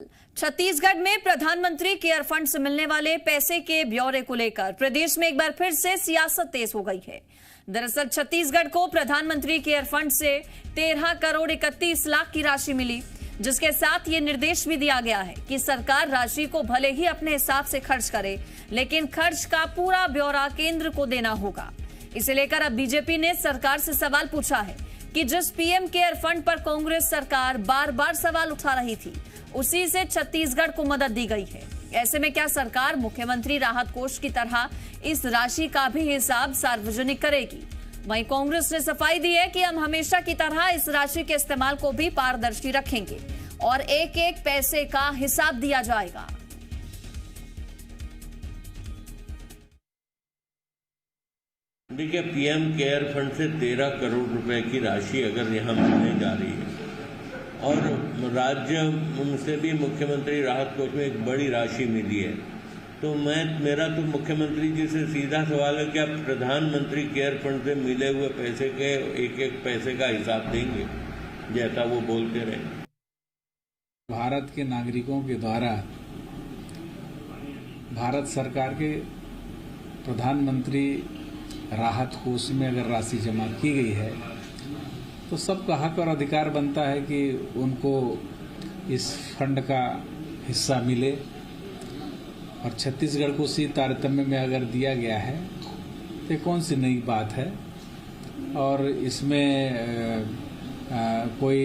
छत्तीसगढ़ में प्रधानमंत्री care fund से मिलने वाले पैसे के ब्यौरे को लेकर प्रदेश में एक बार फिर से सियासत तेज हो गई है। दरअसल छत्तीसगढ़ को प्रधानमंत्री केयर फंड से 13 करोड़ 31 लाख की राशि मिली, जिसके साथ ये निर्देश भी दिया गया है कि सरकार राशि को भले ही अपने हिसाब से खर्च करे, लेकिन खर्च का पूरा ब्यौरा केंद्र को देना होगा। इसे लेकर अब बीजेपी ने सरकार से सवाल पूछा है कि जिस पीएम केयर फंड पर कांग्रेस सरकार बार बार सवाल उठा रही थी, उसी से छत्तीसगढ़ को मदद दी गई है। ऐसे में क्या सरकार मुख्यमंत्री राहत कोष की तरह इस राशि का भी हिसाब सार्वजनिक करेगी? वहीं कांग्रेस ने सफाई दी है कि हम हमेशा की तरह इस राशि के इस्तेमाल को भी पारदर्शी रखेंगे और एक एक पैसे का हिसाब दिया जाएगा। देखिए, पीएम केयर फंड से 13 करोड़ रुपए की राशि अगर यहाँ मिलने जा रही है और राज्य से भी मुख्यमंत्री राहत कोष में एक बड़ी राशि मिली है, तो मेरा तो मुख्यमंत्री जी से सीधा सवाल है कि आप प्रधानमंत्री केयर फंड से मिले हुए पैसे के एक एक पैसे का हिसाब देंगे, जैसा वो बोलते रहे। भारत के नागरिकों के द्वारा भारत सरकार के प्रधानमंत्री राहत कोष में अगर राशि जमा की गई है तो सबका हक और अधिकार बनता है कि उनको इस फंड का हिस्सा मिले, और छत्तीसगढ़ को उसी तारतम्य में अगर दिया गया है तो कौन सी नई बात है, और इसमें कोई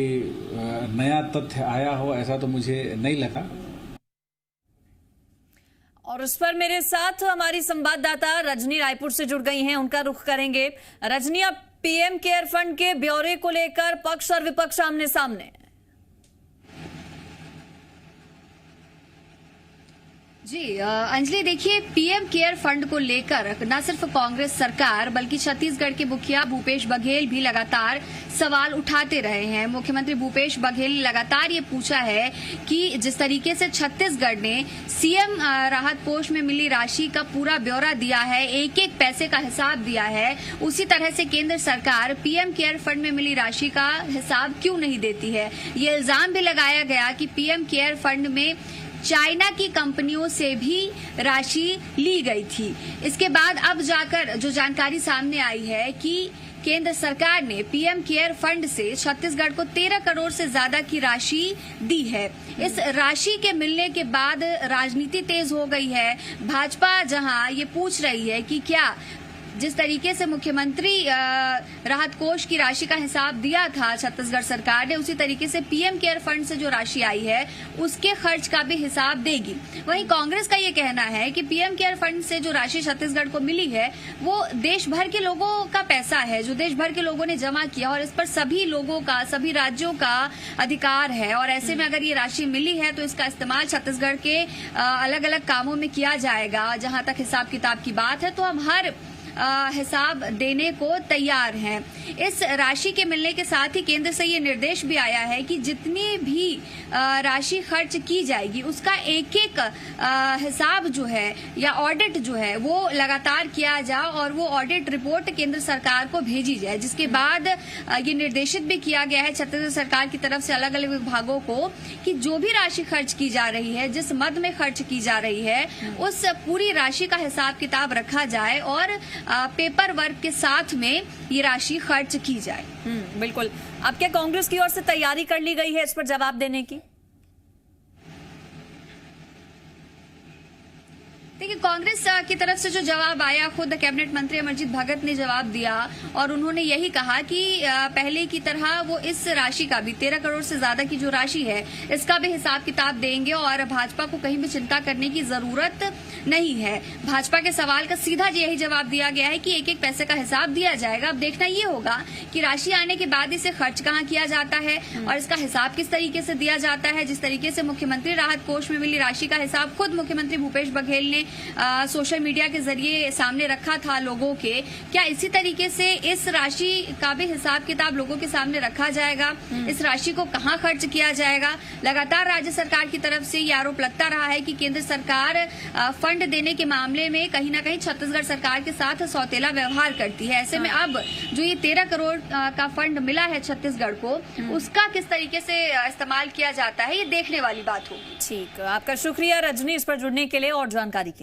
नया तथ्य आया हो ऐसा तो मुझे नहीं लगा। और उस पर मेरे साथ हमारी संवाददाता रजनी रायपुर से जुड़ गई हैं, उनका रुख करेंगे। रजनी, अब पीएम केयर फंड के ब्यौरे को लेकर पक्ष और विपक्ष आमने सामने। जी अंजलि, देखिए, पीएम केयर फंड को लेकर न सिर्फ कांग्रेस सरकार बल्कि छत्तीसगढ़ के मुखिया भूपेश बघेल भी लगातार सवाल उठाते रहे हैं। मुख्यमंत्री भूपेश बघेल ने लगातार ये पूछा है कि जिस तरीके से छत्तीसगढ़ ने सीएम राहत कोष में मिली राशि का पूरा ब्यौरा दिया है, एक एक पैसे का हिसाब दिया है, उसी तरह से केंद्र सरकार पीएम केयर फंड में मिली राशि का हिसाब क्यों नहीं देती है। ये इल्जाम भी लगाया गया कि पीएम केयर फंड में चाइना की कंपनियों से भी राशि ली गई थी। इसके बाद अब जाकर जो जानकारी सामने आई है कि केंद्र सरकार ने पीएम केयर फंड से छत्तीसगढ़ को 13 करोड़ से ज्यादा की राशि दी है। इस राशि के मिलने के बाद राजनीति तेज हो गई है। भाजपा जहां ये पूछ रही है कि क्या जिस तरीके से मुख्यमंत्री राहत कोष की राशि का हिसाब दिया था छत्तीसगढ़ सरकार ने, उसी तरीके से पीएम केयर फंड से जो राशि आई है उसके खर्च का भी हिसाब देगी। वहीं कांग्रेस का ये कहना है कि पीएम केयर फंड से जो राशि छत्तीसगढ़ को मिली है वो देश भर के लोगों का पैसा है, जो देश भर के लोगों ने जमा किया, और इस पर सभी लोगों का, सभी राज्यों का अधिकार है। और ऐसे में अगर ये राशि मिली है तो इसका इस्तेमाल छत्तीसगढ़ के अलग अलग कामों में किया जाएगा। जहां तक हिसाब किताब की बात है तो हम हर हिसाब देने को तैयार हैं। इस राशि के मिलने के साथ ही केंद्र से ये निर्देश भी आया है कि जितनी भी राशि खर्च की जाएगी उसका एक एक हिसाब जो है या ऑडिट जो है वो लगातार किया जाए और वो ऑडिट रिपोर्ट केंद्र सरकार को भेजी जाए, जिसके बाद ये निर्देशित भी किया गया है छत्तीसगढ़ सरकार की तरफ से अलग अलग विभागों को कि जो भी राशि खर्च की जा रही है, जिस मद में खर्च की जा रही है, उस पूरी राशि का हिसाब किताब रखा जाए और पेपर वर्क के साथ में ये राशि खर्च की जाए। बिल्कुल। अब क्या कांग्रेस की ओर से तैयारी कर ली गई है इस पर जवाब देने की? देखिए, कांग्रेस की तरफ से जो जवाब आया, खुद कैबिनेट मंत्री अमरजीत भगत ने जवाब दिया और उन्होंने यही कहा कि पहले की तरह वो इस राशि का भी 13 करोड़ से ज्यादा की जो राशि है इसका भी हिसाब किताब देंगे और भाजपा को कहीं भी चिंता करने की जरूरत नहीं है। भाजपा के सवाल का सीधा यही जवाब दिया गया है कि एक एक पैसे का हिसाब दिया जाएगा। अब देखना ये होगा कि राशि आने के बाद इसे खर्च कहाँ किया जाता है और इसका हिसाब किस तरीके से दिया जाता है। जिस तरीके से मुख्यमंत्री राहत कोष में मिली राशि का हिसाब खुद मुख्यमंत्री भूपेश बघेल ने सोशल मीडिया के जरिए सामने रखा था लोगों के, क्या इसी तरीके से इस राशि का भी हिसाब किताब लोगों के सामने रखा जाएगा? इस राशि को कहां खर्च किया जाएगा? लगातार राज्य सरकार की तरफ से ये आरोप लगता रहा है कि केंद्र सरकार फंड देने के मामले में कहीं ना कहीं छत्तीसगढ़ सरकार के साथ सौतेला व्यवहार करती है। ऐसे में अब जो ये 13 करोड़ का फंड मिला है छत्तीसगढ़ को, उसका किस तरीके से इस्तेमाल किया जाता है, ये देखने वाली बात होगी। ठीक, आपका शुक्रिया रजनी इस पर जुड़ने के लिए और जानकारी के लिए।